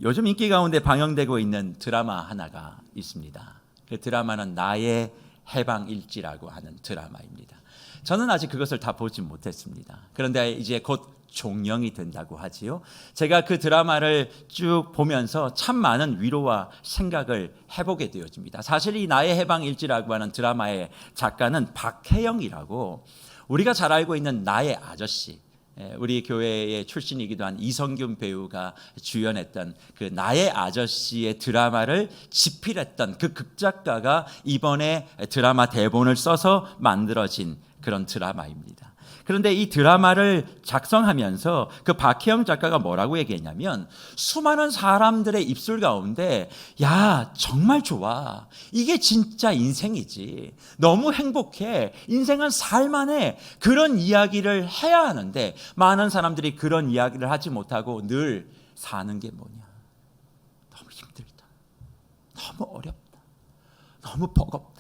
요즘 인기 가운데 방영되고 있는 드라마 하나가 있습니다. 그 드라마는 나의 해방일지라고 하는 드라마입니다. 저는 아직 그것을 다 보지 못했습니다. 그런데 이제 곧 종영이 된다고 하지요. 제가 그 드라마를 쭉 보면서 참 많은 위로와 생각을 해보게 되어집니다. 사실 이 나의 해방일지라고 하는 드라마의 작가는 박혜영이라고, 우리가 잘 알고 있는 나의 아저씨, 우리 교회의 출신이기도 한 이성균 배우가 주연했던 그 나의 아저씨의 드라마를 집필했던 그 극작가가 이번에 드라마 대본을 써서 만들어진 그런 드라마입니다. 그런데 이 드라마를 작성하면서 그 박혜영 작가가 뭐라고 얘기했냐면, 수많은 사람들의 입술 가운데 야 정말 좋아, 이게 진짜 인생이지, 너무 행복해, 인생은 살만해, 그런 이야기를 해야 하는데 많은 사람들이 그런 이야기를 하지 못하고 늘 사는 게 뭐냐, 너무 힘들다, 너무 어렵다, 너무 버겁다,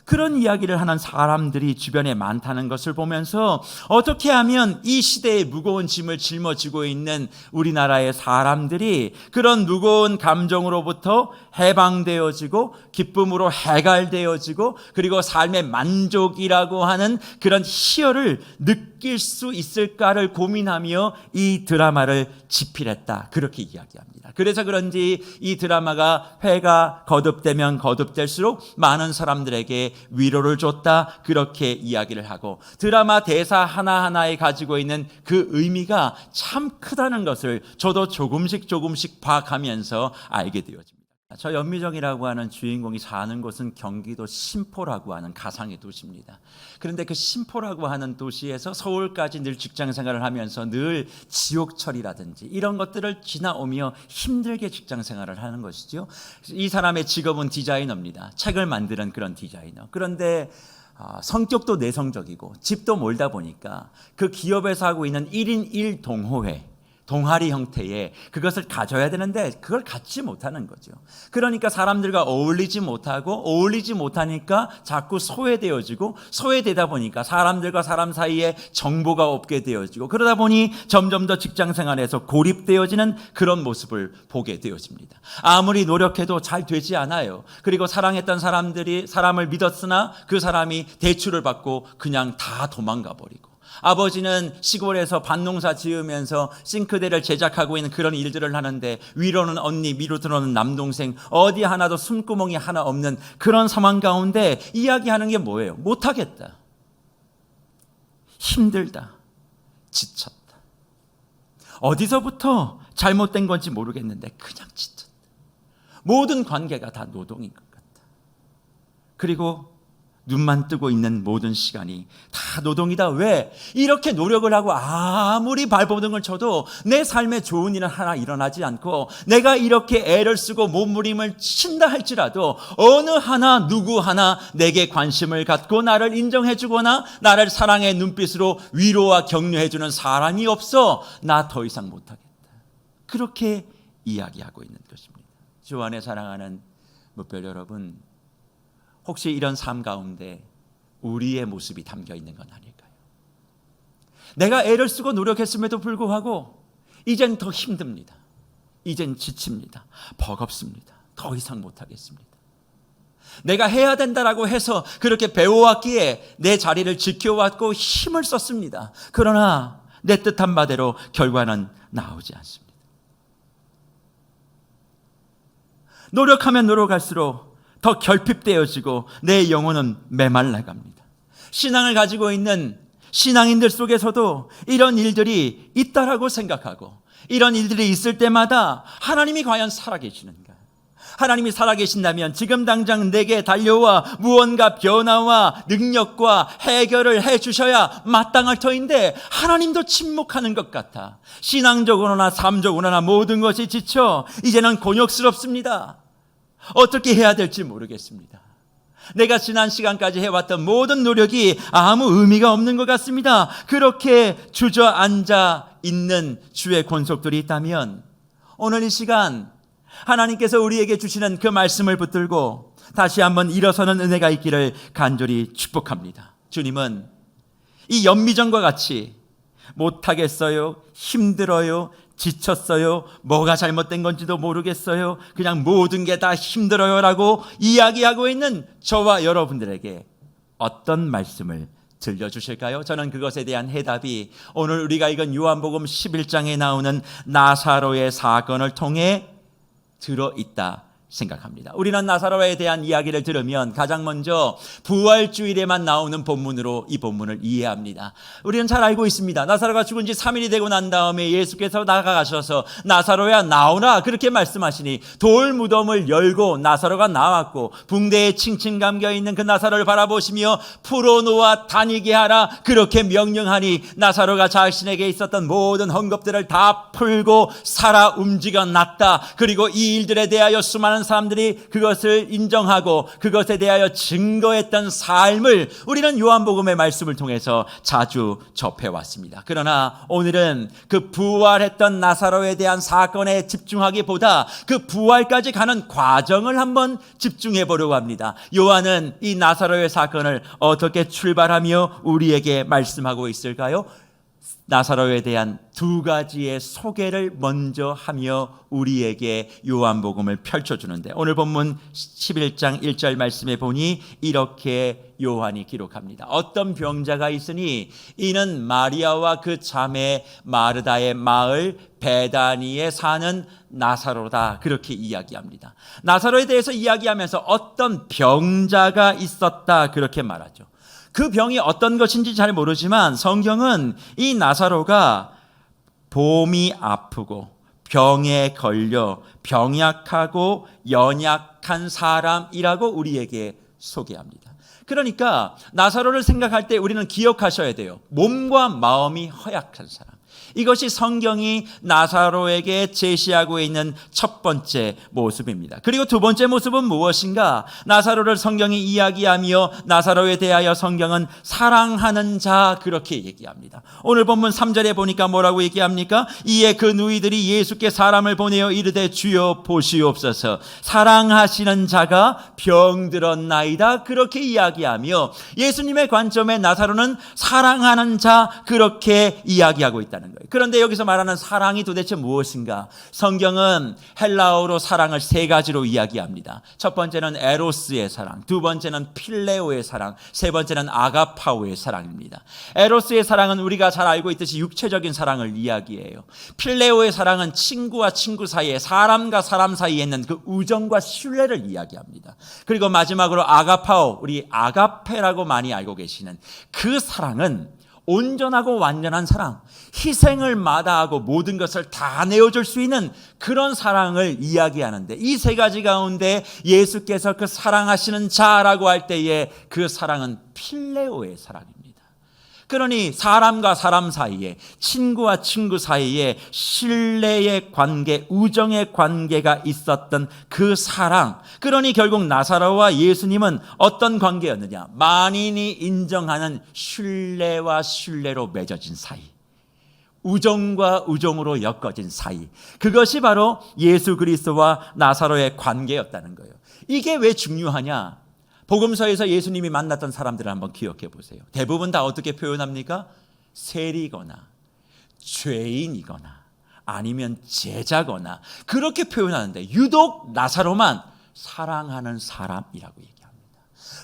그런 이야기를 하는 사람들이 주변에 많다는 것을 보면서 어떻게 하면 이 시대의 무거운 짐을 짊어지고 있는 우리나라의 사람들이 그런 무거운 감정으로부터 해방되어지고 기쁨으로 해갈되어지고 그리고 삶의 만족이라고 하는 그런 희열을 느낄 수 있을까를 고민하며 이 드라마를 집필했다, 그렇게 이야기합니다. 그래서 그런지 이 드라마가 회가 거듭되면 거듭될수록 많은 사람들에게 위로를 줬다, 그렇게 이야기를 하고, 드라마 대사 하나하나에 가지고 있는 그 의미가 참 크다는 것을 저도 조금씩 봐가면서 알게 되어집니다. 저 연미정이라고 하는 주인공이 사는 곳은 경기도 신포라고 하는 가상의 도시입니다. 그런데 그 신포라고 하는 도시에서 서울까지 늘 직장 생활을 하면서 늘 지옥철이라든지 이런 것들을 지나오며 힘들게 직장 생활을 하는 것이죠. 이 사람의 직업은 디자이너입니다. 책을 만드는 그런 디자이너. 그런데 성격도 내성적이고 집도 멀다 보니까 그 기업에서 하고 있는 1인 1동호회, 동아리 형태의 그것을 가져야 되는데 그걸 갖지 못하는 거죠. 그러니까 사람들과 어울리지 못하니까 자꾸 소외되어지고, 소외되다 보니까 사람들과 사람 사이에 정보가 없게 되어지고, 그러다 보니 점점 더 직장 생활에서 고립되어지는 그런 모습을 보게 되어집니다. 아무리 노력해도 잘 되지 않아요. 그리고 사랑했던 사람들이 사람을 믿었으나 그 사람이 대출을 받고 그냥 다 도망가 버리고, 아버지는 시골에서 밭농사 지으면서 싱크대를 제작하고 있는 그런 일들을 하는데 위로는 언니, 밑으로는 남동생, 어디 하나도 숨구멍이 하나 없는 그런 상황 가운데 이야기하는 게 뭐예요? 못하겠다, 힘들다, 지쳤다, 어디서부터 잘못된 건지 모르겠는데 그냥 지쳤다, 모든 관계가 다 노동인 것 같다, 그리고 눈만 뜨고 있는 모든 시간이 다 노동이다. 왜? 이렇게 노력을 하고 아무리 발버둥을 쳐도 내 삶에 좋은 일은 하나 일어나지 않고, 내가 이렇게 애를 쓰고 몸부림을 친다 할지라도 어느 하나 누구 하나 내게 관심을 갖고 나를 인정해 주거나 나를 사랑의 눈빛으로 위로와 격려해 주는 사람이 없어. 나 더 이상 못하겠다, 그렇게 이야기하고 있는 것입니다. 주 안에 사랑하는 무별 여러분, 혹시 이런 삶 가운데 우리의 모습이 담겨 있는 건 아닐까요? 내가 애를 쓰고 노력했음에도 불구하고 이젠 더 힘듭니다, 이젠 지칩니다, 버겁습니다, 더 이상 못하겠습니다. 내가 해야 된다라고 해서 그렇게 배워왔기에 내 자리를 지켜왔고 힘을 썼습니다. 그러나 내 뜻한 바대로 결과는 나오지 않습니다. 노력하면 노력할수록 더 결핍되어지고 내 영혼은 메말라갑니다. 신앙을 가지고 있는 신앙인들 속에서도 이런 일들이 있다라고 생각하고, 이런 일들이 있을 때마다 하나님이 과연 살아계시는가? 하나님이 살아계신다면 지금 당장 내게 달려와 무언가 변화와 능력과 해결을 해주셔야 마땅할 터인데 하나님도 침묵하는 것 같아. 신앙적으로나 삶적으로나 모든 것이 지쳐 이제는 곤욕스럽습니다. 어떻게 해야 될지 모르겠습니다. 내가 지난 시간까지 해왔던 모든 노력이 아무 의미가 없는 것 같습니다. 그렇게 주저앉아 있는 주의 권속들이 있다면 오늘 이 시간 하나님께서 우리에게 주시는 그 말씀을 붙들고 다시 한번 일어서는 은혜가 있기를 간절히 축복합니다. 주님은 이 연미정과 같이 못하겠어요, 힘들어요, 지쳤어요. 뭐가 잘못된 건지도 모르겠어요. 그냥 모든 게 다 힘들어요 라고 이야기하고 있는 저와 여러분들에게 어떤 말씀을 들려주실까요? 저는 그것에 대한 해답이 오늘 우리가 읽은 요한복음 11장에 나오는 나사로의 사건을 통해 들어있다 생각합니다. 우리는 나사로에 대한 이야기를 들으면 가장 먼저 부활주일에만 나오는 본문으로 이 본문을 이해합니다. 우리는 잘 알고 있습니다. 나사로가 죽은 지 3일이 되고 난 다음에 예수께서 나가셔서 나사로야 나오라 그렇게 말씀하시니 돌 무덤을 열고 나사로가 나왔고 붕대에 칭칭 감겨있는 그 나사로를 바라보시며 풀어놓아 다니게 하라 그렇게 명령하니 나사로가 자신에게 있었던 모든 헝겊들을 다 풀고 살아 움직여 났다. 그리고 이 일들에 대하여 수많은 사람들이 그것을 인정하고 그것에 대하여 증거했던 삶을 우리는 요한복음의 말씀을 통해서 자주 접해왔습니다. 그러나 오늘은 그 부활했던 나사로에 대한 사건에 집중하기보다 그 부활까지 가는 과정을 한번 집중해 보려고 합니다. 요한은 이 나사로의 사건을 어떻게 출발하며 우리에게 말씀하고 있을까요? 나사로에 대한 두 가지의 소개를 먼저 하며 우리에게 요한복음을 펼쳐주는데 오늘 본문 11장 1절 말씀에 보니 이렇게 요한이 기록합니다. 어떤 병자가 있으니 이는 마리아와 그 자매 마르다의 마을 베다니에 사는 나사로다 그렇게 이야기합니다. 나사로에 대해서 이야기하면서 어떤 병자가 있었다 그렇게 말하죠. 그 병이 어떤 것인지 잘 모르지만 성경은 이 나사로가 몸이 아프고 병에 걸려 병약하고 연약한 사람이라고 우리에게 소개합니다. 그러니까 나사로를 생각할 때 우리는 기억하셔야 돼요. 몸과 마음이 허약한 사람. 이것이 성경이 나사로에게 제시하고 있는 첫 번째 모습입니다. 그리고 두 번째 모습은 무엇인가? 나사로를 성경이 이야기하며 나사로에 대하여 성경은 사랑하는 자 그렇게 얘기합니다. 오늘 본문 3절에 보니까 뭐라고 얘기합니까? 이에 그 누이들이 예수께 사람을 보내어 이르되 주여 보시옵소서 사랑하시는 자가 병들었나이다 그렇게 이야기하며 예수님의 관점에 나사로는 사랑하는 자 그렇게 이야기하고 있다는 거예요. 그런데 여기서 말하는 사랑이 도대체 무엇인가? 성경은 헬라어로 사랑을 세 가지로 이야기합니다. 첫 번째는 에로스의 사랑, 두 번째는 필레오의 사랑, 세 번째는 아가파오의 사랑입니다. 에로스의 사랑은 우리가 잘 알고 있듯이 육체적인 사랑을 이야기해요. 필레오의 사랑은 친구와 친구 사이에 사람과 사람 사이에 있는 그 우정과 신뢰를 이야기합니다. 그리고 마지막으로 아가파오, 우리 아가페라고 많이 알고 계시는 그 사랑은 온전하고 완전한 사랑, 희생을 마다하고 모든 것을 다 내어줄 수 있는 그런 사랑을 이야기하는데 이 세 가지 가운데 예수께서 그 사랑하시는 자라고 할 때에 그 사랑은 필레오의 사랑입니다. 그러니 사람과 사람 사이에 친구와 친구 사이에 신뢰의 관계, 우정의 관계가 있었던 그 사랑. 그러니 결국 나사로와 예수님은 어떤 관계였느냐? 만인이 인정하는 신뢰와 신뢰로 맺어진 사이. 우정과 우정으로 엮어진 사이. 그것이 바로 예수 그리스도와 나사로의 관계였다는 거예요. 이게 왜 중요하냐? 복음서에서 예수님이 만났던 사람들을 한번 기억해 보세요. 대부분 다 어떻게 표현합니까? 세리거나 죄인이거나 아니면 제자거나 그렇게 표현하는데 유독 나사로만 사랑하는 사람이라고 얘기합니다.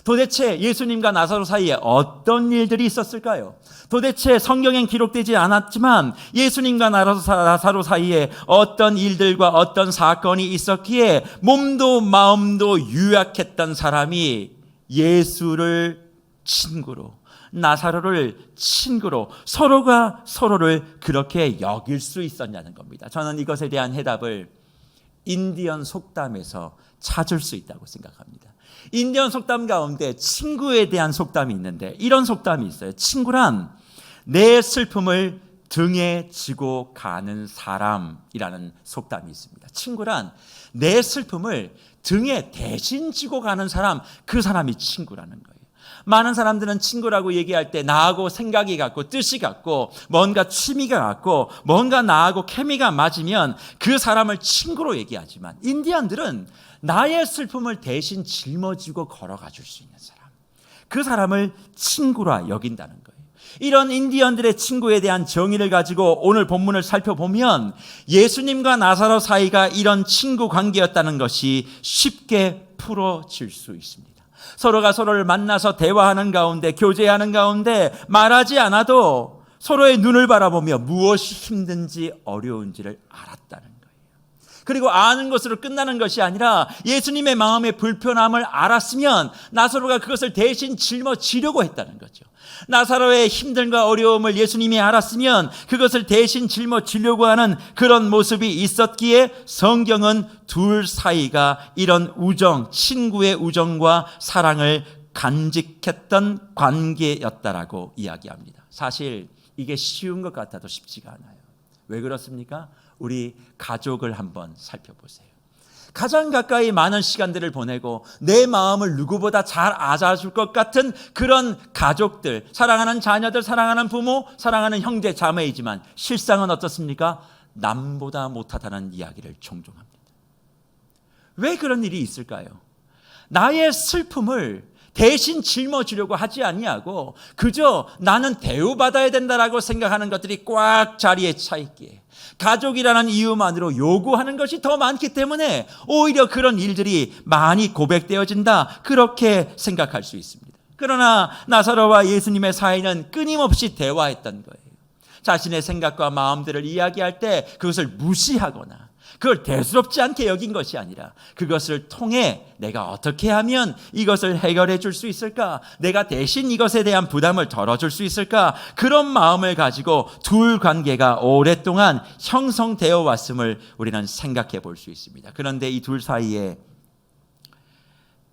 도대체 예수님과 나사로 사이에 어떤 일들이 있었을까요? 도대체 성경엔 기록되지 않았지만 예수님과 나사로 사이에 어떤 일들과 어떤 사건이 있었기에 몸도 마음도 유약했던 사람이 예수를 친구로, 나사로를 친구로 서로가 서로를 그렇게 여길 수 있었냐는 겁니다. 저는 이것에 대한 해답을 인디언 속담에서 찾을 수 있다고 생각합니다. 인디언 속담 가운데 친구에 대한 속담이 있는데 이런 속담이 있어요. 친구란 내 슬픔을 등에 지고 가는 사람이라는 속담이 있습니다. 친구란 내 슬픔을 등에 대신 지고 가는 사람, 그 사람이 친구라는 거예요. 많은 사람들은 친구라고 얘기할 때 나하고 생각이 같고 뜻이 같고 뭔가 취미가 같고 뭔가 나하고 케미가 맞으면 그 사람을 친구로 얘기하지만 인디언들은 나의 슬픔을 대신 짊어지고 걸어가 줄 수 있는 사람, 그 사람을 친구라 여긴다는 거예요. 이런 인디언들의 친구에 대한 정의를 가지고 오늘 본문을 살펴보면 예수님과 나사로 사이가 이런 친구 관계였다는 것이 쉽게 풀어질 수 있습니다. 서로가 서로를 만나서 대화하는 가운데, 교제하는 가운데 말하지 않아도 서로의 눈을 바라보며 무엇이 힘든지 어려운지를 알았다는 거예요. 그리고 아는 것으로 끝나는 것이 아니라 예수님의 마음의 불편함을 알았으면 나사로가 그것을 대신 짊어지려고 했다는 거죠. 나사로의 힘듦과 어려움을 예수님이 알았으면 그것을 대신 짊어지려고 하는 그런 모습이 있었기에 성경은 둘 사이가 이런 우정, 친구의 우정과 사랑을 간직했던 관계였다라고 이야기합니다. 사실 이게 쉬운 것 같아도 쉽지가 않아요. 왜 그렇습니까? 우리 가족을 한번 살펴보세요. 가장 가까이 많은 시간들을 보내고 내 마음을 누구보다 잘 알아줄 것 같은 그런 가족들, 사랑하는 자녀들, 사랑하는 부모, 사랑하는 형제, 자매이지만 실상은 어떻습니까? 남보다 못하다는 이야기를 종종 합니다. 왜 그런 일이 있을까요? 나의 슬픔을 대신 짊어지려고 하지 아니하고 그저 나는 대우받아야 된다라고 생각하는 것들이 꽉 자리에 차 있기에 가족이라는 이유만으로 요구하는 것이 더 많기 때문에 오히려 그런 일들이 많이 고백되어진다, 그렇게 생각할 수 있습니다. 그러나 나사로와 예수님의 사이는 끊임없이 대화했던 거예요. 자신의 생각과 마음들을 이야기할 때 그것을 무시하거나 그걸 대수롭지 않게 여긴 것이 아니라 그것을 통해 내가 어떻게 하면 이것을 해결해 줄 수 있을까? 내가 대신 이것에 대한 부담을 덜어줄 수 있을까? 그런 마음을 가지고 둘 관계가 오랫동안 형성되어 왔음을 우리는 생각해 볼 수 있습니다. 그런데 이 둘 사이에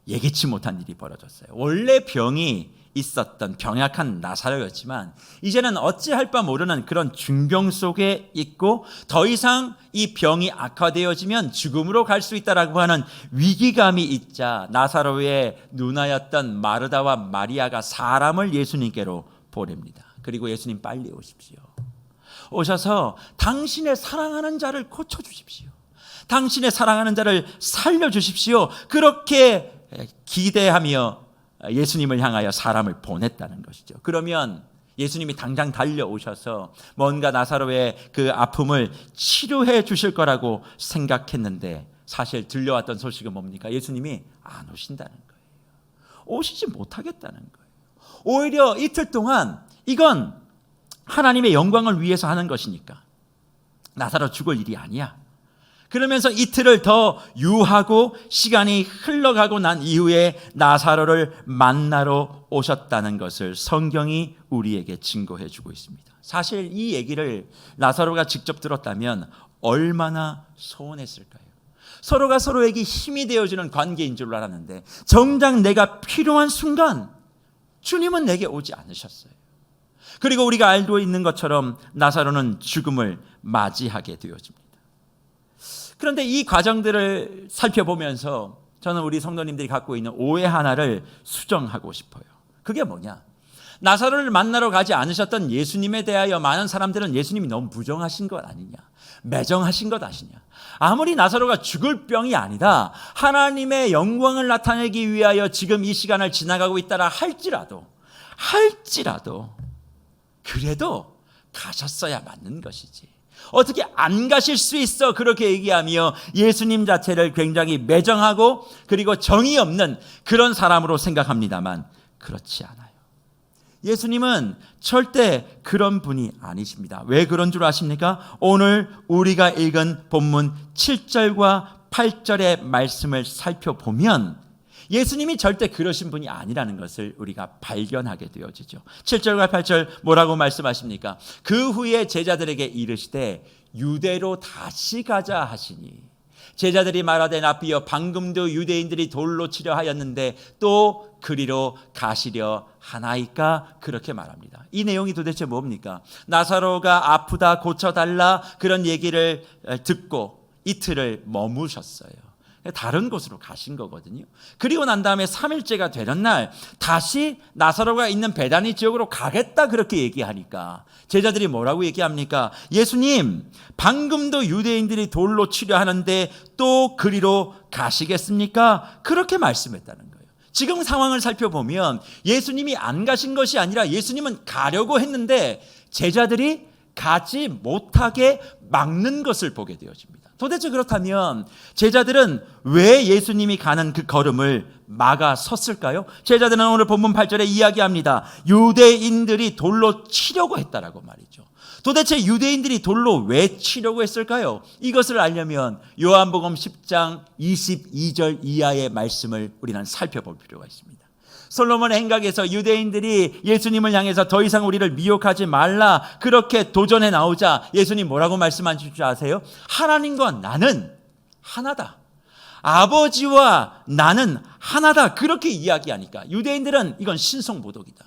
예기치 못한 일이 벌어졌어요. 원래 병이 있었던 병약한 나사로였지만 이제는 어찌할 바 모르는 그런 중병 속에 있고 더 이상 이 병이 악화되어지면 죽음으로 갈 수 있다라고 하는 위기감이 있자 나사로의 누나였던 마르다와 마리아가 사람을 예수님께로 보냅니다. 그리고 예수님 빨리 오십시오. 오셔서 당신의 사랑하는 자를 고쳐주십시오. 당신의 사랑하는 자를 살려주십시오. 그렇게 기대하며 예수님을 향하여 사람을 보냈다는 것이죠. 그러면 예수님이 당장 달려오셔서 뭔가 나사로의 그 아픔을 치료해 주실 거라고 생각했는데 사실 들려왔던 소식은 뭡니까? 예수님이 안 오신다는 거예요. 오시지 못하겠다는 거예요. 오히려 이틀 동안 이건 하나님의 영광을 위해서 하는 것이니까 나사로 죽을 일이 아니야. 그러면서 이틀을 더 유하고 시간이 흘러가고 난 이후에 나사로를 만나러 오셨다는 것을 성경이 우리에게 증거해 주고 있습니다. 사실 이 얘기를 나사로가 직접 들었다면 얼마나 서운했을까요? 서로가 서로에게 힘이 되어주는 관계인 줄 알았는데 정작 내가 필요한 순간 주님은 내게 오지 않으셨어요. 그리고 우리가 알고 있는 것처럼 나사로는 죽음을 맞이하게 되어집니다. 그런데 이 과정들을 살펴보면서 저는 우리 성도님들이 갖고 있는 오해 하나를 수정하고 싶어요. 그게 뭐냐? 나사로를 만나러 가지 않으셨던 예수님에 대하여 많은 사람들은 예수님이 너무 부정하신 것 아니냐, 매정하신 것 아니냐. 아무리 나사로가 죽을 병이 아니다 하나님의 영광을 나타내기 위하여 지금 이 시간을 지나가고 있다라 할지라도 그래도 가셨어야 맞는 것이지. 어떻게 안 가실 수 있어? 그렇게 얘기하며 예수님 자체를 굉장히 매정하고 그리고 정의 없는 그런 사람으로 생각합니다만 그렇지 않아요. 예수님은 절대 그런 분이 아니십니다. 왜 그런 줄 아십니까? 오늘 우리가 읽은 본문 7절과 8절의 말씀을 살펴보면 예수님이 절대 그러신 분이 아니라는 것을 우리가 발견하게 되어지죠. 7절과 8절 뭐라고 말씀하십니까? 그 후에 제자들에게 이르시되 유대로 다시 가자 하시니 제자들이 말하되 납비여 방금도 유대인들이 돌로 치려 하였는데 또 그리로 가시려 하나이까? 그렇게 말합니다. 이 내용이 도대체 뭡니까? 나사로가 아프다 고쳐달라 그런 얘기를 듣고 이틀을 머무셨어요. 다른 곳으로 가신 거거든요. 그리고 난 다음에 3일째가 되는 날 다시 나사로가 있는 베다니 지역으로 가겠다 그렇게 얘기하니까 제자들이 뭐라고 얘기합니까? 예수님, 방금도 유대인들이 돌로 치려 하는데 또 그리로 가시겠습니까? 그렇게 말씀했다는 거예요. 지금 상황을 살펴보면 예수님이 안 가신 것이 아니라 예수님은 가려고 했는데 제자들이 가지 못하게 막는 것을 보게 되어집니다. 도대체 그렇다면 제자들은 왜 예수님이 가는 그 걸음을 막아 섰을까요? 제자들은 오늘 본문 8절에 이야기합니다. 유대인들이 돌로 치려고 했다라고 말이죠. 도대체 유대인들이 돌로 왜 치려고 했을까요? 이것을 알려면 요한복음 10장 22절 이하의 말씀을 우리는 살펴볼 필요가 있습니다. 솔로몬의 행각에서 유대인들이 예수님을 향해서 더 이상 우리를 미혹하지 말라 그렇게 도전해 나오자 예수님 뭐라고 말씀하신 줄 아세요? 하나님과 나는 하나다. 아버지와 나는 하나다. 그렇게 이야기하니까 유대인들은 이건 신성모독이다.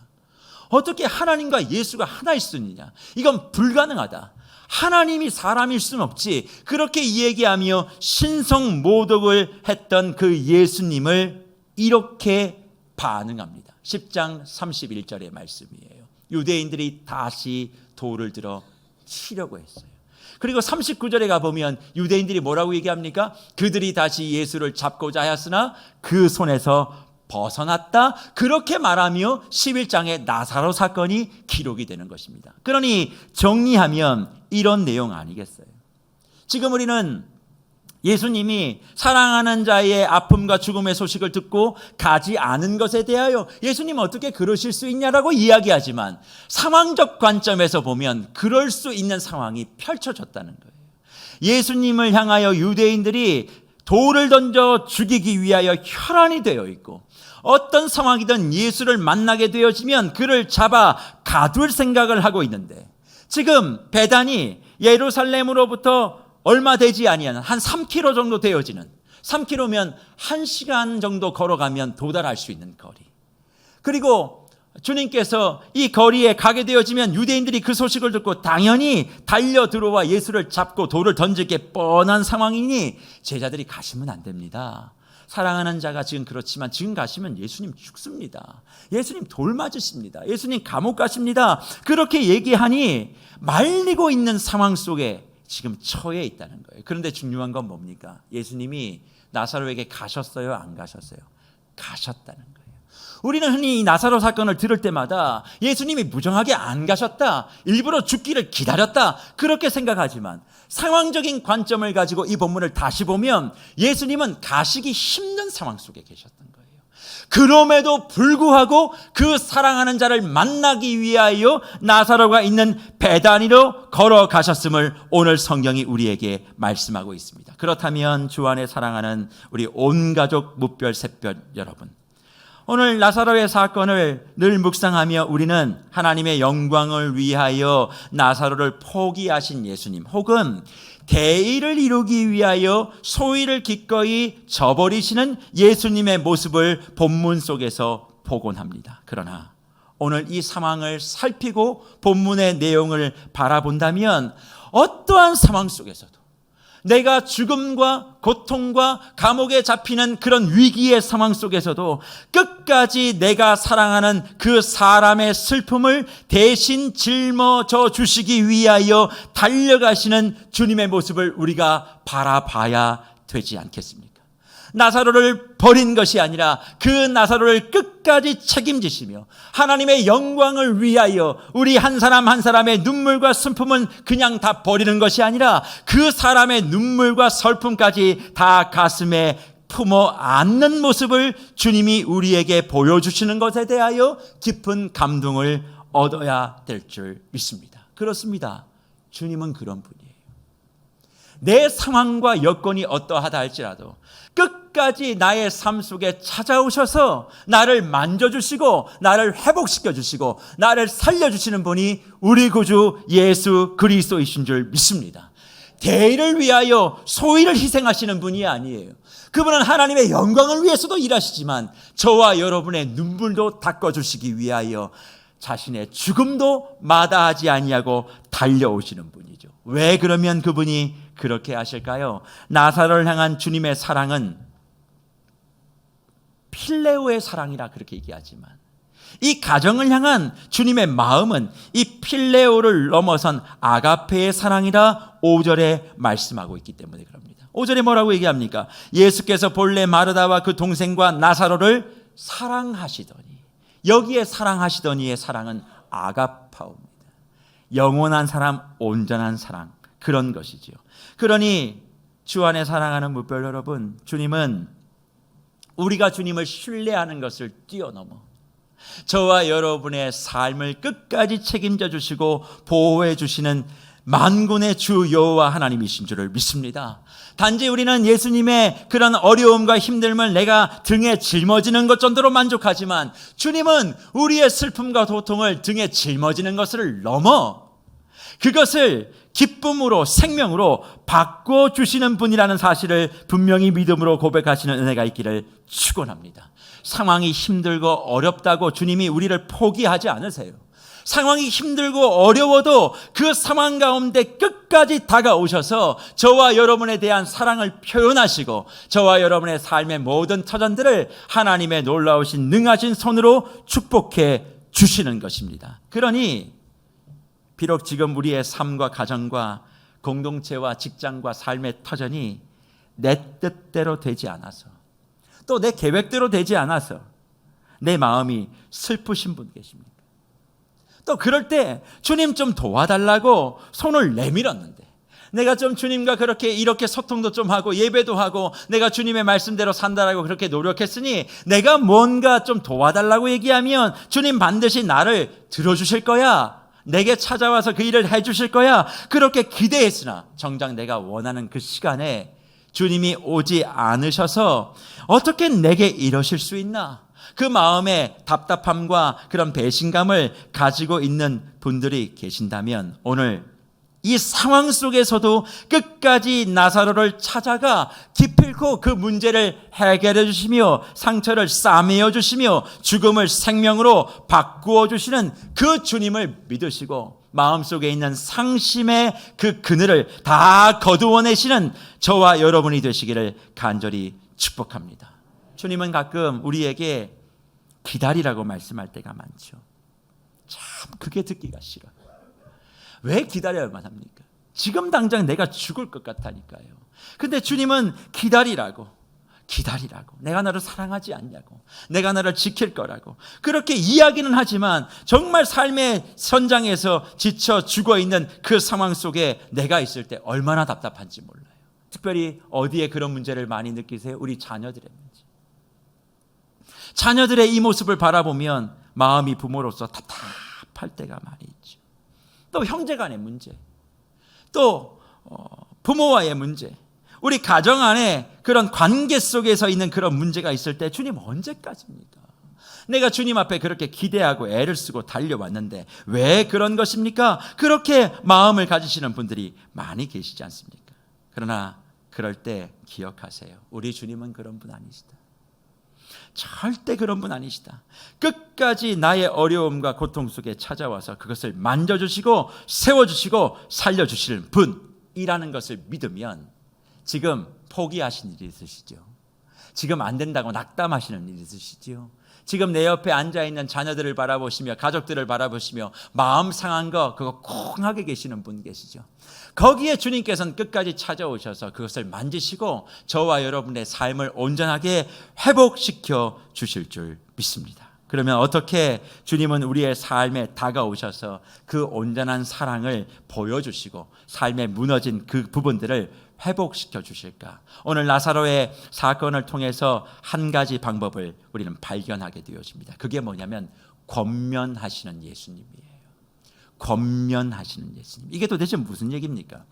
어떻게 하나님과 예수가 하나일 수 있느냐? 이건 불가능하다. 하나님이 사람일 수는 없지. 그렇게 얘기하며 신성모독을 했던 그 예수님을 이렇게 반응합니다. 10장 31절의 말씀이에요. 유대인들이 다시 돌을 들어 치려고 했어요. 그리고 39절에 가보면 유대인들이 뭐라고 얘기합니까? 그들이 다시 예수를 잡고자 하였으나 그 손에서 벗어났다. 그렇게 말하며 11장의 나사로 사건이 기록이 되는 것입니다. 그러니 정리하면 이런 내용 아니겠어요? 지금 우리는 예수님이 사랑하는 자의 아픔과 죽음의 소식을 듣고 가지 않은 것에 대하여 예수님 어떻게 그러실 수 있냐라고 이야기하지만 상황적 관점에서 보면 그럴 수 있는 상황이 펼쳐졌다는 거예요. 예수님을 향하여 유대인들이 돌을 던져 죽이기 위하여 혈안이 되어 있고 어떤 상황이든 예수를 만나게 되어지면 그를 잡아 가둘 생각을 하고 있는데 지금 베단이 예루살렘으로부터 얼마 되지 아니하는 한 3km 정도 되어지는 3km면 1시간 정도 걸어가면 도달할 수 있는 거리. 그리고 주님께서 이 거리에 가게 되어지면 유대인들이 그 소식을 듣고 당연히 달려 들어와 예수를 잡고 돌을 던질 게 뻔한 상황이니 제자들이 가시면 안 됩니다. 사랑하는 자가 지금 그렇지만 지금 가시면 예수님 죽습니다. 예수님 돌 맞으십니다. 예수님 감옥 가십니다. 그렇게 얘기하니 말리고 있는 상황 속에 지금 처해 있다는 거예요. 그런데 중요한 건 뭡니까? 예수님이 나사로에게 가셨어요? 안 가셨어요? 가셨다는 거예요. 우리는 흔히 이 나사로 사건을 들을 때마다 예수님이 무정하게 안 가셨다, 일부러 죽기를 기다렸다 그렇게 생각하지만 상황적인 관점을 가지고 이 본문을 다시 보면 예수님은 가시기 힘든 상황 속에 계셨던 거예요. 그럼에도 불구하고 그 사랑하는 자를 만나기 위하여 나사로가 있는 베다니로 걸어가셨음을 오늘 성경이 우리에게 말씀하고 있습니다. 그렇다면 주 안에 사랑하는 우리 온 가족 무별 샛별 여러분, 오늘 나사로의 사건을 늘 묵상하며 우리는 하나님의 영광을 위하여 나사로를 포기하신 예수님 혹은 대의를 이루기 위하여 소위를 기꺼이 저버리시는 예수님의 모습을 본문 속에서 복원합니다. 그러나 오늘 이 상황을 살피고 본문의 내용을 바라본다면 어떠한 상황 속에서도 내가 죽음과 고통과 감옥에 잡히는 그런 위기의 상황 속에서도 끝까지 내가 사랑하는 그 사람의 슬픔을 대신 짊어져 주시기 위하여 달려가시는 주님의 모습을 우리가 바라봐야 되지 않겠습니까? 나사로를 버린 것이 아니라 그 나사로를 끝까지 책임지시며 하나님의 영광을 위하여 우리 한 사람 한 사람의 눈물과 슬픔은 그냥 다 버리는 것이 아니라 그 사람의 눈물과 슬픔까지 다 가슴에 품어 안는 모습을 주님이 우리에게 보여주시는 것에 대하여 깊은 감동을 얻어야 될 줄 믿습니다. 그렇습니다. 주님은 그런 분이에요. 내 상황과 여건이 어떠하다 할지라도 끝까지 나의 삶 속에 찾아오셔서 나를 만져주시고 나를 회복시켜주시고 나를 살려주시는 분이 우리 구주 예수 그리스도이신 줄 믿습니다. 대의를 위하여 소위를 희생하시는 분이 아니에요. 그분은 하나님의 영광을 위해서도 일하시지만 저와 여러분의 눈물도 닦아주시기 위하여 자신의 죽음도 마다하지 아니하고 달려오시는 분이죠. 왜 그러면 그분이 그렇게 하실까요? 나사로를 향한 주님의 사랑은 필레오의 사랑이라 그렇게 얘기하지만 이 가정을 향한 주님의 마음은 이 필레오를 넘어선 아가페의 사랑이라 5절에 말씀하고 있기 때문에 그럽니다. 5절에 뭐라고 얘기합니까? 예수께서 본래 마르다와 그 동생과 나사로를 사랑하시더니, 여기에 사랑하시더니의 사랑은 아가파오입니다. 영원한 사랑, 온전한 사랑, 그런 것이지요. 그러니 주 안에 사랑하는 무별 여러분, 주님은 우리가 주님을 신뢰하는 것을 뛰어넘어 저와 여러분의 삶을 끝까지 책임져 주시고 보호해 주시는 만군의 주 여호와 하나님이신 줄을 믿습니다. 단지 우리는 예수님의 그런 어려움과 힘듦을 내가 등에 짊어지는 것 정도로 만족하지만, 주님은 우리의 슬픔과 고통을 등에 짊어지는 것을 넘어 그것을 기쁨으로, 생명으로 바꿔주시는 분이라는 사실을 분명히 믿음으로 고백하시는 은혜가 있기를 축원합니다. 상황이 힘들고 어렵다고 주님이 우리를 포기하지 않으세요. 상황이 힘들고 어려워도 그 상황 가운데 끝까지 다가오셔서 저와 여러분에 대한 사랑을 표현하시고 저와 여러분의 삶의 모든 터전들을 하나님의 놀라우신 능하신 손으로 축복해 주시는 것입니다. 그러니 비록 지금 우리의 삶과 가정과 공동체와 직장과 삶의 터전이 내 뜻대로 되지 않아서, 또 내 계획대로 되지 않아서 내 마음이 슬프신 분 계십니까? 또 그럴 때 주님 좀 도와달라고 손을 내밀었는데, 내가 좀 주님과 이렇게 소통도 좀 하고 예배도 하고 내가 주님의 말씀대로 산다라고 그렇게 노력했으니 내가 뭔가 좀 도와달라고 얘기하면 주님 반드시 나를 들어주실 거야, 내게 찾아와서 그 일을 해주실 거야, 그렇게 기대했으나 정작 내가 원하는 그 시간에 주님이 오지 않으셔서 어떻게 내게 이러실 수 있나, 그 마음의 답답함과 그런 배신감을 가지고 있는 분들이 계신다면, 오늘 이 상황 속에서도 끝까지 나사로를 찾아가 기필코 그 문제를 해결해 주시며 상처를 싸매어 주시며 죽음을 생명으로 바꾸어 주시는 그 주님을 믿으시고 마음속에 있는 상심의 그 그늘을 다 거두어내시는 저와 여러분이 되시기를 간절히 축복합니다. 주님은 가끔 우리에게 기다리라고 말씀할 때가 많죠. 참 그게 듣기가 싫어. 왜 기다려야만 합니까? 지금 당장 내가 죽을 것 같다니까요. 근데 주님은 기다리라고, 내가 너를 사랑하지 않냐고, 내가 너를 지킬 거라고 그렇게 이야기는 하지만 정말 삶의 현장에서 지쳐 죽어있는 그 상황 속에 내가 있을 때 얼마나 답답한지 몰라요. 특별히 어디에 그런 문제를 많이 느끼세요? 우리 자녀들의 문제. 자녀들의 이 모습을 바라보면 마음이 부모로서 답답할 때가 많이 있죠. 또 형제간의 문제, 또 부모와의 문제, 우리 가정 안에 그런 관계 속에서 있는 그런 문제가 있을 때 주님 언제까지입니까? 내가 주님 앞에 그렇게 기대하고 애를 쓰고 달려왔는데 왜 그런 것입니까? 그렇게 마음을 가지시는 분들이 많이 계시지 않습니까? 그러나 그럴 때 기억하세요. 우리 주님은 그런 분 아니시다. 절대 그런 분 아니시다. 끝까지 나의 어려움과 고통 속에 찾아와서 그것을 만져주시고 세워주시고 살려주실 분이라는 것을 믿으면 지금 포기하신 일이 있으시죠? 지금 안 된다고 낙담하시는 일이 있으시죠? 지금 내 옆에 앉아있는 자녀들을 바라보시며 가족들을 바라보시며 마음 상한 거 그거 콩하게 계시는 분 계시죠? 거기에 주님께서는 끝까지 찾아오셔서 그것을 만지시고 저와 여러분의 삶을 온전하게 회복시켜 주실 줄 믿습니다. 그러면 어떻게 주님은 우리의 삶에 다가오셔서 그 온전한 사랑을 보여주시고 삶에 무너진 그 부분들을 회복시켜 주실까? 오늘 나사로의 사건을 통해서 한 가지 방법을 우리는 발견하게 되어집니다. 그게 뭐냐면 권면하시는 예수님이에요. 권면하시는 예수님. 이게 도대체 무슨 얘기입니까?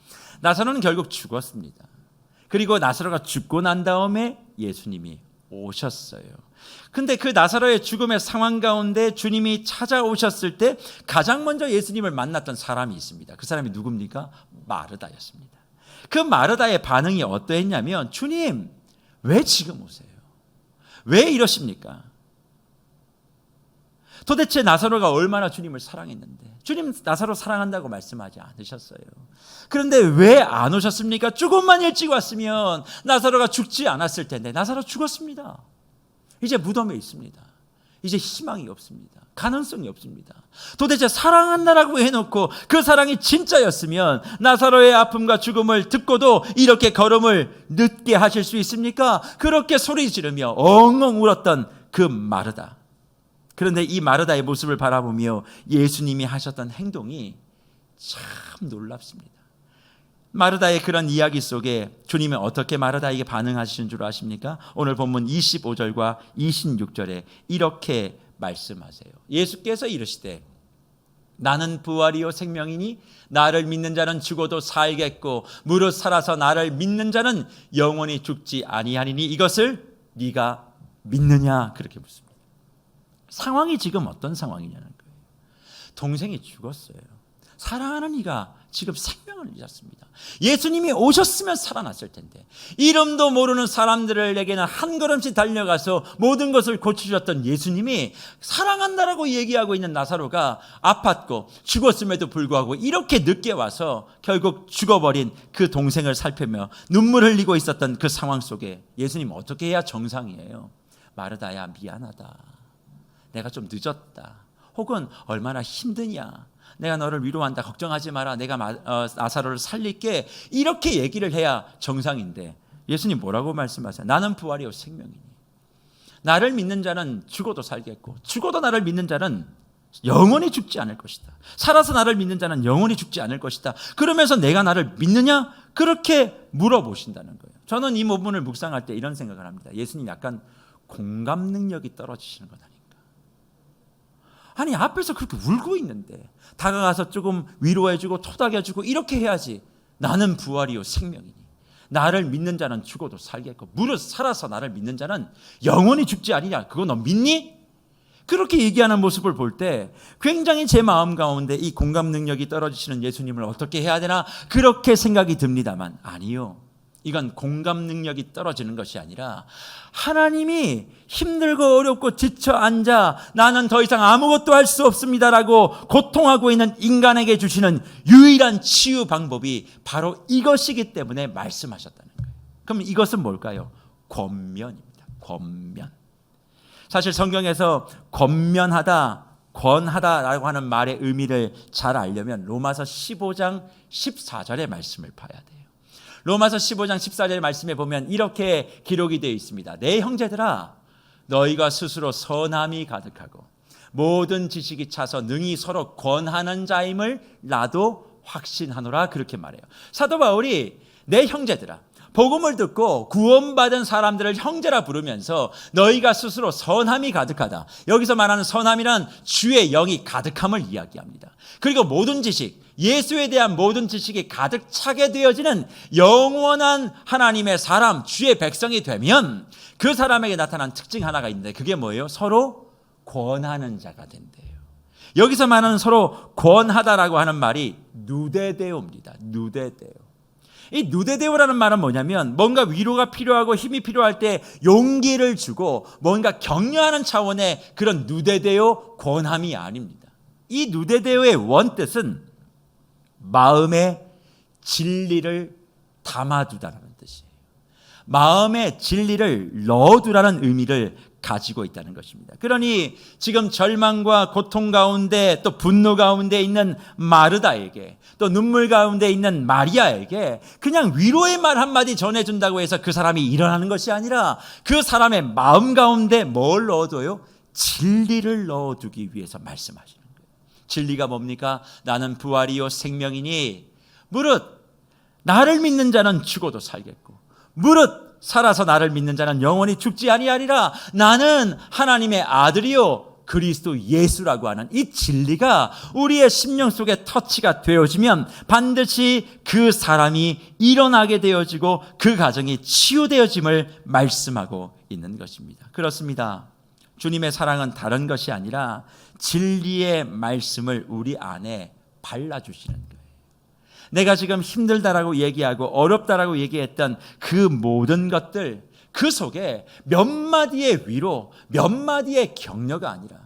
나사로는 결국 죽었습니다. 그리고 나사로가 죽고 난 다음에 예수님이 오셨어요. 근데 그 나사로의 죽음의 상황 가운데 주님이 찾아오셨을 때 가장 먼저 예수님을 만났던 사람이 있습니다. 그 사람이 누굽니까? 마르다였습니다. 그 마르다의 반응이 어떠했냐면, 주님 왜 지금 오세요? 왜 이러십니까? 도대체 나사로가 얼마나 주님을 사랑했는데, 주님 나사로 사랑한다고 말씀하지 않으셨어요. 그런데 왜 안 오셨습니까? 조금만 일찍 왔으면 나사로가 죽지 않았을 텐데. 나사로 죽었습니다. 이제 무덤에 있습니다. 이제 희망이 없습니다. 가능성이 없습니다. 도대체 사랑한다라고 해놓고 그 사랑이 진짜였으면 나사로의 아픔과 죽음을 듣고도 이렇게 걸음을 늦게 하실 수 있습니까? 그렇게 소리 지르며 엉엉 울었던 그 마르다. 그런데 이 마르다의 모습을 바라보며 예수님이 하셨던 행동이 참 놀랍습니다. 마르다의 그런 이야기 속에 주님은 어떻게 마르다에게 반응하시는 줄 아십니까? 오늘 본문 25절과 26절에 이렇게 말씀하세요. 예수께서 이르시되 나는 부활이요 생명이니 나를 믿는 자는 죽어도 살겠고 무릇 살아서 나를 믿는 자는 영원히 죽지 아니하리니 이것을 네가 믿느냐? 그렇게 묻습니다. 상황이 지금 어떤 상황이냐는 거예요. 동생이 죽었어요. 사랑하는 이가 지금 생명을 잃었습니다. 예수님이 오셨으면 살아났을 텐데 이름도 모르는 사람들에게는 한 걸음씩 달려가서 모든 것을 고쳐주셨던 예수님이 사랑한다라고 얘기하고 있는 나사로가 아팠고 죽었음에도 불구하고 이렇게 늦게 와서 결국 죽어버린 그 동생을 살피며 눈물 흘리고 있었던 그 상황 속에 예수님 어떻게 해야 정상이에요? 마르다야 미안하다. 내가 좀 늦었다. 혹은 얼마나 힘드냐. 내가 너를 위로한다. 걱정하지 마라. 내가 나사로를 살릴게. 이렇게 얘기를 해야 정상인데 예수님 뭐라고 말씀하세요? 나는 부활이요 생명이니 나를 믿는 자는 죽어도 살겠고 죽어도 나를 믿는 자는 영원히 죽지 않을 것이다. 살아서 나를 믿는 자는 영원히 죽지 않을 것이다. 그러면서 내가 나를 믿느냐? 그렇게 물어보신다는 거예요. 저는 이 부분을 묵상할 때 이런 생각을 합니다. 예수님 약간 공감 능력이 떨어지시는 것 아닌가. 아니 앞에서 그렇게 울고 있는데 다가가서 조금 위로해주고 토닥여주고 이렇게 해야지. 나는 부활이요 생명이니 나를 믿는 자는 죽어도 살겠고 무릇 살아서 나를 믿는 자는 영원히 죽지 아니냐. 그거 너 믿니? 그렇게 얘기하는 모습을 볼 때 굉장히 제 마음 가운데 이 공감 능력이 떨어지시는 예수님을 어떻게 해야 되나 그렇게 생각이 듭니다만 아니요. 이건 공감 능력이 떨어지는 것이 아니라 하나님이 힘들고 어렵고 지쳐 앉아 나는 더 이상 아무것도 할 수 없습니다라고 고통하고 있는 인간에게 주시는 유일한 치유 방법이 바로 이것이기 때문에 말씀하셨다는 거예요. 그럼 이것은 뭘까요? 권면입니다. 권면. 사실 성경에서 권면하다, 권하다라고 하는 말의 의미를 잘 알려면 로마서 15장 14절의 말씀을 봐야 돼요. 로마서 15장 14절 말씀에 보면 이렇게 기록이 되어 있습니다. 내 형제들아 너희가 스스로 선함이 가득하고 모든 지식이 차서 능히 서로 권하는 자임을 나도 확신하노라 그렇게 말해요. 사도 바울이 내 형제들아 복음을 듣고 구원받은 사람들을 형제라 부르면서 너희가 스스로 선함이 가득하다. 여기서 말하는 선함이란 주의 영이 가득함을 이야기합니다. 그리고 모든 지식, 예수에 대한 모든 지식이 가득 차게 되어지는 영원한 하나님의 사람, 주의 백성이 되면 그 사람에게 나타난 특징 하나가 있는데 그게 뭐예요? 서로 권하는 자가 된대요. 여기서 말하는 서로 권하다라고 하는 말이 누데데오입니다. 누데데오. 이 누데데오라는 말은 뭐냐면 뭔가 위로가 필요하고 힘이 필요할 때 용기를 주고 뭔가 격려하는 차원의 그런 누데데오 권함이 아닙니다. 이 누데데오의 원뜻은 마음의 진리를 담아두다라는 뜻이에요. 마음의 진리를 넣어두라는 의미를 가지고 있다는 것입니다. 그러니 지금 절망과 고통 가운데 또 분노 가운데 있는 마르다에게 또 눈물 가운데 있는 마리아에게 그냥 위로의 말 한마디 전해준다고 해서 그 사람이 일어나는 것이 아니라 그 사람의 마음 가운데 뭘 넣어둬요? 진리를 넣어두기 위해서 말씀하시는 거예요. 진리가 뭡니까? 나는 부활이요 생명이니 무릇 나를 믿는 자는 죽어도 살겠고 무릇 살아서 나를 믿는 자는 영원히 죽지 아니하리라. 나는 하나님의 아들이요 그리스도 예수라고 하는 이 진리가 우리의 심령 속에 터치가 되어지면 반드시 그 사람이 일어나게 되어지고 그 가정이 치유되어짐을 말씀하고 있는 것입니다. 그렇습니다. 주님의 사랑은 다른 것이 아니라 진리의 말씀을 우리 안에 발라주시는 거예요. 내가 지금 힘들다라고 얘기하고 어렵다라고 얘기했던 그 모든 것들 그 속에 몇 마디의 위로 몇 마디의 격려가 아니라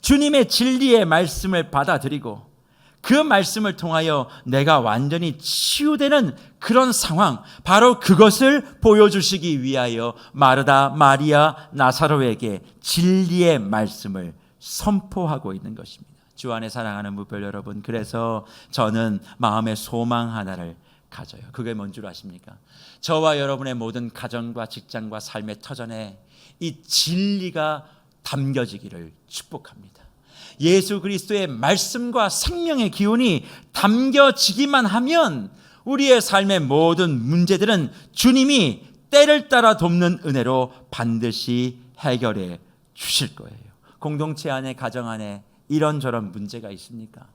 주님의 진리의 말씀을 받아들이고 그 말씀을 통하여 내가 완전히 치유되는 그런 상황 바로 그것을 보여주시기 위하여 마르다, 마리아, 나사로에게 진리의 말씀을 선포하고 있는 것입니다. 주 안에 사랑하는 무별 여러분, 그래서 저는 마음의 소망 하나를 가져요. 그게 뭔 줄 아십니까? 저와 여러분의 모든 가정과 직장과 삶의 터전에 이 진리가 담겨지기를 축복합니다. 예수 그리스도의 말씀과 생명의 기운이 담겨지기만 하면 우리의 삶의 모든 문제들은 주님이 때를 따라 돕는 은혜로 반드시 해결해 주실 거예요. 공동체 안에, 가정 안에 이런저런 문제가 있습니까?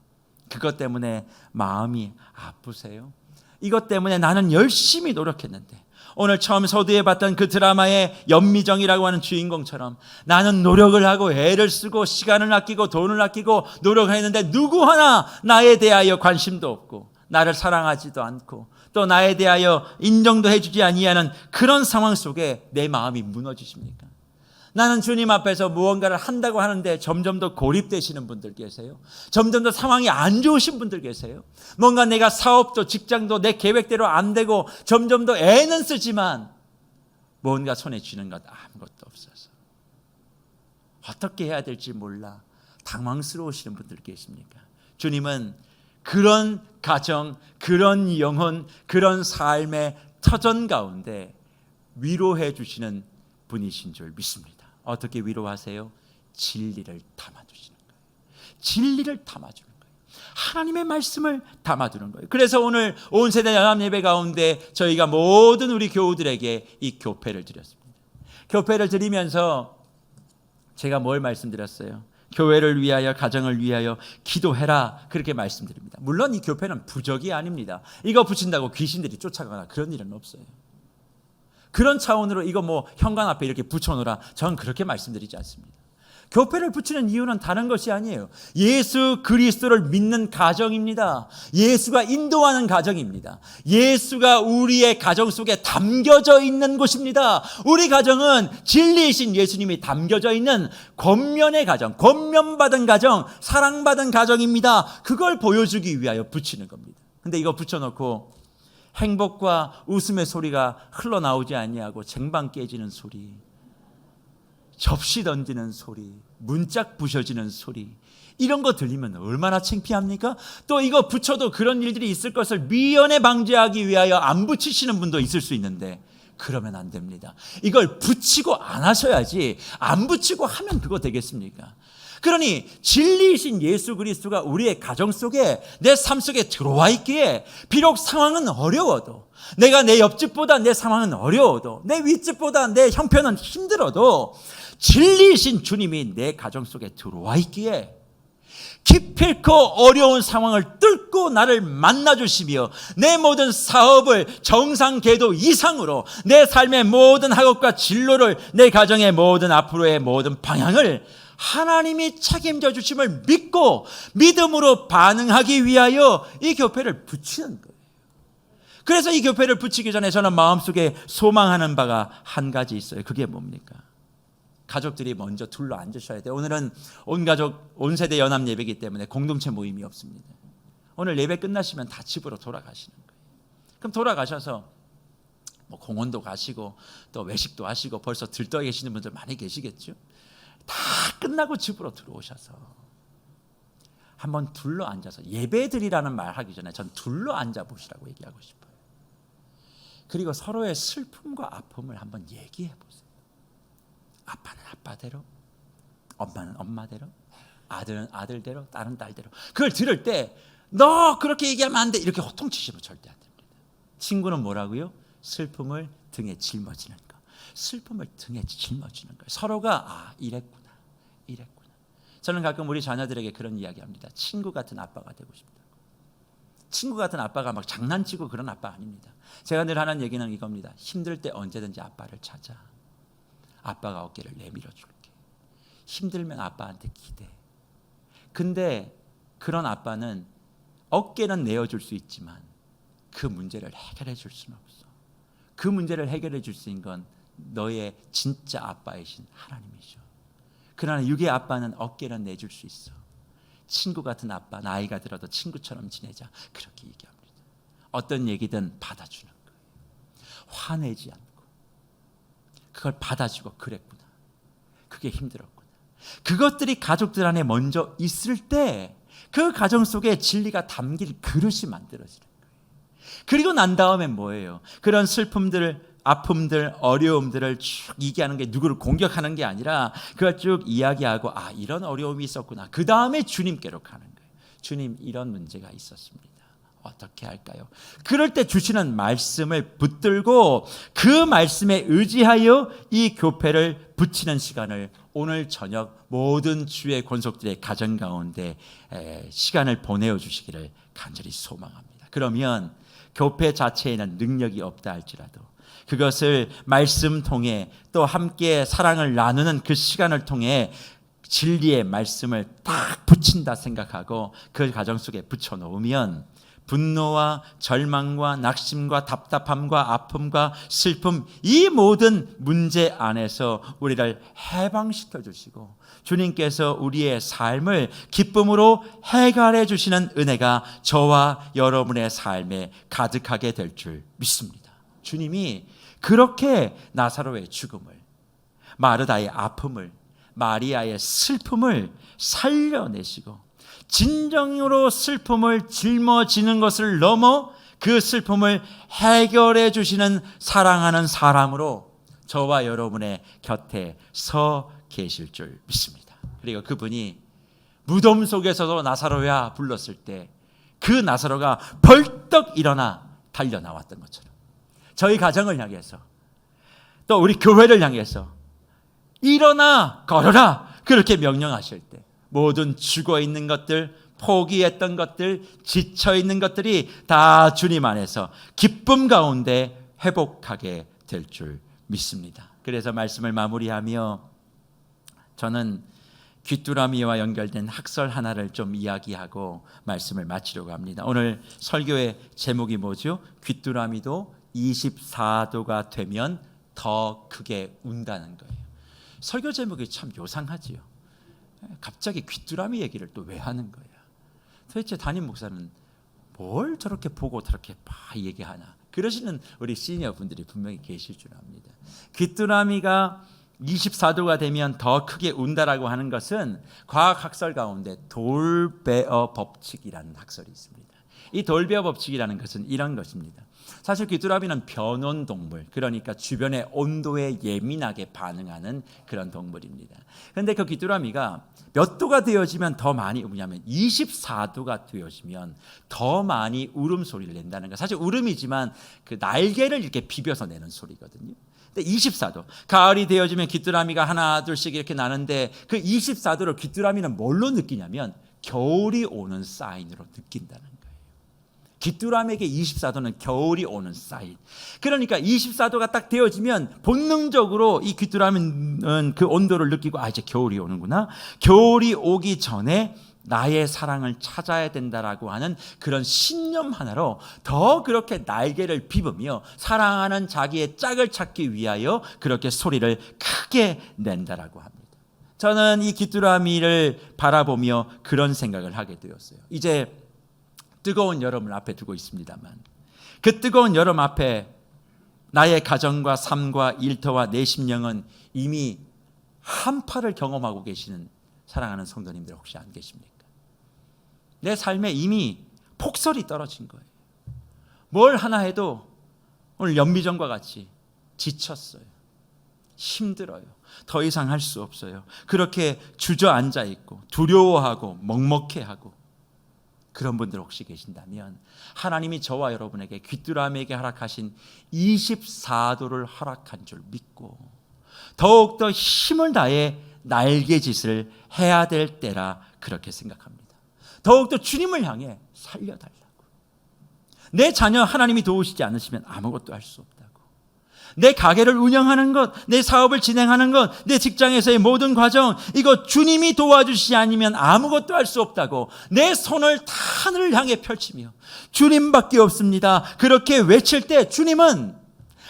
그것 때문에 마음이 아프세요? 이것 때문에 나는 열심히 노력했는데, 오늘 처음 서두에 봤던 그 드라마의 연미정이라고 하는 주인공처럼 나는 노력을 하고 애를 쓰고 시간을 아끼고 돈을 아끼고 노력을 했는데 누구 하나 나에 대하여 관심도 없고 나를 사랑하지도 않고 또 나에 대하여 인정도 해주지 아니하는 그런 상황 속에 내 마음이 무너지십니까? 나는 주님 앞에서 무언가를 한다고 하는데 점점 더 고립되시는 분들 계세요. 점점 더 상황이 안 좋으신 분들 계세요. 뭔가 내가 사업도 직장도 내 계획대로 안 되고 점점 더 애는 쓰지만 뭔가 손에 쥐는 것 아무것도 없어서 어떻게 해야 될지 몰라 당황스러우시는 분들 계십니까? 주님은 그런 가정, 그런 영혼, 그런 삶의 터전 가운데 위로해 주시는 분이신 줄 믿습니다. 어떻게 위로하세요? 진리를 담아주시는 거예요. 진리를 담아주는 거예요. 하나님의 말씀을 담아두는 거예요. 그래서 오늘 온 세대 연합 예배 가운데 저희가 모든 우리 교우들에게 이 교패를 드렸습니다. 교패를 드리면서 제가 뭘 말씀드렸어요? 교회를 위하여, 가정을 위하여 기도해라, 그렇게 말씀드립니다. 물론 이 교패는 부적이 아닙니다. 이거 붙인다고 귀신들이 쫓아가거나 그런 일은 없어요. 그런 차원으로 이거 뭐 현관 앞에 이렇게 붙여놓으라, 저는 그렇게 말씀드리지 않습니다. 교패를 붙이는 이유는 다른 것이 아니에요. 예수 그리스도를 믿는 가정입니다. 예수가 인도하는 가정입니다. 예수가 우리의 가정 속에 담겨져 있는 곳입니다. 우리 가정은 진리이신 예수님이 담겨져 있는 권면의 가정, 권면받은 가정, 사랑받은 가정입니다. 그걸 보여주기 위하여 붙이는 겁니다. 근데 이거 붙여놓고 행복과 웃음의 소리가 흘러나오지 아니하고 쟁반 깨지는 소리, 접시 던지는 소리, 문짝 부셔지는 소리, 이런 거 들리면 얼마나 창피합니까? 또 이거 붙여도 그런 일들이 있을 것을 미연에 방지하기 위하여 안 붙이시는 분도 있을 수 있는데 그러면 안 됩니다. 이걸 붙이고 안 하셔야지, 안 붙이고 하면 그거 되겠습니까? 그러니 진리이신 예수 그리스도가 우리의 가정 속에, 내 삶 속에 들어와 있기에 비록 상황은 어려워도, 내가 내 옆집보다 내 상황은 어려워도, 내 윗집보다 내 형편은 힘들어도 진리이신 주님이 내 가정 속에 들어와 있기에 기필코 어려운 상황을 뚫고 나를 만나주시며 내 모든 사업을 정상 궤도 이상으로, 내 삶의 모든 학업과 진로를, 내 가정의 모든 앞으로의 모든 방향을 하나님이 책임져 주심을 믿고 믿음으로 반응하기 위하여 이 교패를 붙이는 거예요. 그래서 이 교패를 붙이기 전에 저는 마음속에 소망하는 바가 한 가지 있어요. 그게 뭡니까? 가족들이 먼저 둘러 앉으셔야 돼요. 오늘은 온 가족, 온 세대 연합 예배이기 때문에 공동체 모임이 없습니다. 오늘 예배 끝나시면 다 집으로 돌아가시는 거예요. 그럼 돌아가셔서 뭐 공원도 가시고 또 외식도 하시고 벌써 들떠 계시는 분들 많이 계시겠죠? 다 끝나고 집으로 들어오셔서 한번 둘러 앉아서, 예배드리라는 말 하기 전에 전 둘러 앉아 보시라고 얘기하고 싶어요. 그리고 서로의 슬픔과 아픔을 한번 얘기해 보세요. 아빠는 아빠대로, 엄마는 엄마대로, 아들은 아들대로, 딸은 딸대로. 그걸 들을 때 너 그렇게 얘기하면 안 돼, 이렇게 호통치시면 절대 안 됩니다. 친구는 뭐라고요? 슬픔을 등에 짊어지는 거. 슬픔을 등에 짊어지는 거예요. 서로가 이랬구나, 이랬구나. 저는 가끔 우리 자녀들에게 그런 이야기합니다. 친구 같은 아빠가 되고 싶다고. 친구 같은 아빠가 막 장난치고 그런 아빠 아닙니다. 제가 늘 하는 얘기는 이겁니다. 힘들 때 언제든지 아빠를 찾아. 아빠가 어깨를 내밀어 줄게. 힘들면 아빠한테 기대. 근데 그런 아빠는 어깨는 내어줄 수 있지만 그 문제를 해결해 줄 수는 없어. 그 문제를 해결해 줄 수 있는 건 너의 진짜 아빠이신 하나님이죠. 그러나 육의 아빠는 어깨는 내줄 수 있어. 친구 같은 아빠, 나이가 들어도 친구처럼 지내자, 그렇게 얘기합니다. 어떤 얘기든 받아주는 거예요. 화내지 않고 그걸 받아주고, 그랬구나, 그게 힘들었구나. 그것들이 가족들 안에 먼저 있을 때 그 가정 속에 진리가 담길 그릇이 만들어지는 거예요. 그리고 난 다음엔 뭐예요? 그런 슬픔들, 아픔들, 어려움들을 쭉 얘기하는 게 누구를 공격하는 게 아니라 그걸 쭉 이야기하고 이런 어려움이 있었구나. 그 다음에 주님께로 가는 거예요. 주님, 이런 문제가 있었습니다. 어떻게 할까요? 그럴 때 주시는 말씀을 붙들고 그 말씀에 의지하여 이 교패를 붙이는 시간을 오늘 저녁 모든 주의 권속들의 가정 가운데 시간을 보내어 주시기를 간절히 소망합니다. 그러면 교패 자체에는 능력이 없다 할지라도 그것을 말씀 통해 또 함께 사랑을 나누는 그 시간을 통해 진리의 말씀을 딱 붙인다 생각하고 그 가정 속에 붙여놓으면 분노와 절망과 낙심과 답답함과 아픔과 슬픔, 이 모든 문제 안에서 우리를 해방시켜 주시고 주님께서 우리의 삶을 기쁨으로 해결해 주시는 은혜가 저와 여러분의 삶에 가득하게 될 줄 믿습니다. 주님이 그렇게 나사로의 죽음을, 마르다의 아픔을, 마리아의 슬픔을 살려내시고 진정으로 슬픔을 짊어지는 것을 넘어 그 슬픔을 해결해 주시는 사랑하는 사람으로 저와 여러분의 곁에 서 계실 줄 믿습니다. 그리고 그분이 무덤 속에서도 나사로야 불렀을 때 그 나사로가 벌떡 일어나 달려 나왔던 것처럼 저희 가정을 향해서 또 우리 교회를 향해서 일어나 걸어라 그렇게 명령하실 때 모든 죽어있는 것들, 포기했던 것들, 지쳐있는 것들이 다 주님 안에서 기쁨 가운데 회복하게 될 줄 믿습니다. 그래서 말씀을 마무리하며 저는 귀뚜라미와 연결된 학설 하나를 좀 이야기하고 말씀을 마치려고 합니다. 오늘 설교의 제목이 뭐죠? 귀뚜라미도 24도가 되면 더 크게 운다는 거예요. 설교 제목이 참 요상하지요. 갑자기 귀뚜라미 얘기를 또 왜 하는 거야? 도대체 담임 목사는 뭘 저렇게 보고 저렇게 막 얘기하나? 그러시는 우리 시니어 분들이 분명히 계실 줄 압니다. 귀뚜라미가 24도가 되면 더 크게 운다라고 하는 것은 과학 학설 가운데 돌베어 법칙이라는 학설이 있습니다. 이 돌베어 법칙이라는 것은 이런 것입니다. 사실 귀뚜라미는 변온 동물, 그러니까 주변의 온도에 예민하게 반응하는 그런 동물입니다. 그런데 그 귀뚜라미가 몇 도가 되어지면 더 많이 우냐면 24도가 되어지면 더 많이 울음소리를 낸다는 거. 사실 울음이지만 그 날개를 이렇게 비벼서 내는 소리거든요. 근데 24도, 가을이 되어지면 귀뚜라미가 하나 둘씩 이렇게 나는데 그 24도를 귀뚜라미는 뭘로 느끼냐면 겨울이 오는 사인으로 느낀다는 거예요. 귀뚜라미에게 24도는 겨울이 오는 사인. 그러니까 24도가 딱 되어지면 본능적으로 이 귀뚜라미는 그 온도를 느끼고 이제 겨울이 오는구나. 겨울이 오기 전에 나의 사랑을 찾아야 된다라고 하는 그런 신념 하나로 더 그렇게 날개를 비우며 사랑하는 자기의 짝을 찾기 위하여 그렇게 소리를 크게 낸다라고 합니다. 저는 이 귀뚜라미를 바라보며 그런 생각을 하게 되었어요. 이제 뜨거운 여름을 앞에 두고 있습니다만 그 뜨거운 여름 앞에 나의 가정과 삶과 일터와 내 심령은 이미 한파를 경험하고 계시는 사랑하는 성도님들 혹시 안 계십니까? 내 삶에 이미 폭설이 떨어진 거예요. 뭘 하나 해도 오늘 연미정과 같이 지쳤어요. 힘들어요. 더 이상 할 수 없어요. 그렇게 주저앉아 있고 두려워하고 먹먹해하고 그런 분들 혹시 계신다면 하나님이 저와 여러분에게 귀뚜라미에게 허락하신 24도를 허락한 줄 믿고 더욱더 힘을 다해 날개짓을 해야 될 때라 그렇게 생각합니다. 더욱더 주님을 향해 살려달라고. 내 자녀 하나님이 도우시지 않으시면 아무것도 할 수 없다고. 내 가게를 운영하는 것, 내 사업을 진행하는 것, 내 직장에서의 모든 과정, 이거 주님이 도와주시지 않으면 아무것도 할 수 없다고 내 손을 하늘을 향해 펼치며 주님밖에 없습니다. 그렇게 외칠 때 주님은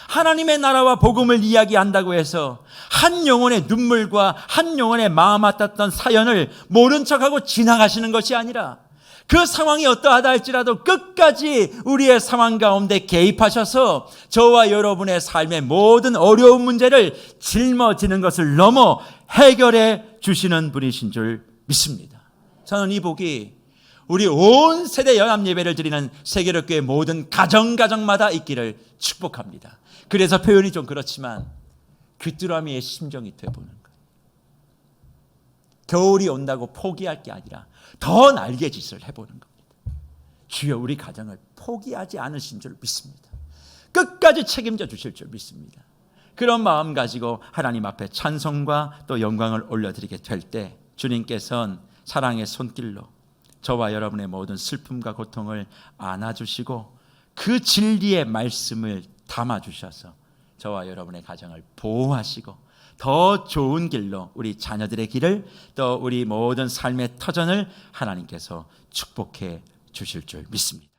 하나님의 나라와 복음을 이야기한다고 해서 한 영혼의 눈물과 한 영혼의 마음 아팠던 사연을 모른 척하고 지나가시는 것이 아니라 그 상황이 어떠하다 할지라도 끝까지 우리의 상황 가운데 개입하셔서 저와 여러분의 삶의 모든 어려운 문제를 짊어지는 것을 넘어 해결해 주시는 분이신 줄 믿습니다. 저는 이 복이 우리 온 세대 연합 예배를 드리는 세계력교회 모든 가정마다 있기를 축복합니다. 그래서 표현이 좀 그렇지만 귀뚜라미의 심정이 되어보는 거예요. 겨울이 온다고 포기할 게 아니라 더 날개짓을 해보는 겁니다. 주여, 우리 가정을 포기하지 않으신 줄 믿습니다. 끝까지 책임져 주실 줄 믿습니다. 그런 마음 가지고 하나님 앞에 찬송과 또 영광을 올려드리게 될 때 주님께서는 사랑의 손길로 저와 여러분의 모든 슬픔과 고통을 안아주시고 그 진리의 말씀을 담아주셔서 저와 여러분의 가정을 보호하시고 더 좋은 길로 우리 자녀들의 길을 또 우리 모든 삶의 터전을 하나님께서 축복해 주실 줄 믿습니다.